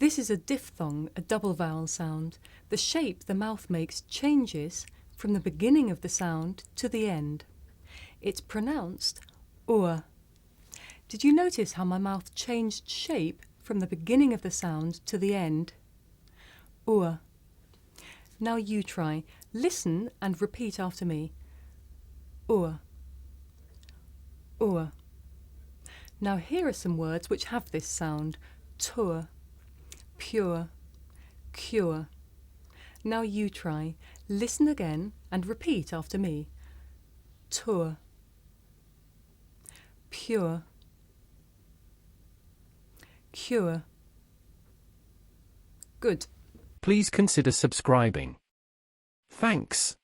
This is a diphthong, a double vowel sound. The shape the mouth makes changes from the beginning of the sound to the end. It's pronounced ua. Did you notice how my mouth changed shape from the beginning of the sound to the end? Ua. Now you try. Listen and repeat after me. Ua. Ua. Now here are some words which have this sound. Tour, pure, cure. Now you try. Listen again and repeat after me. Tour, pure, cure. Good. Please consider subscribing. Thanks.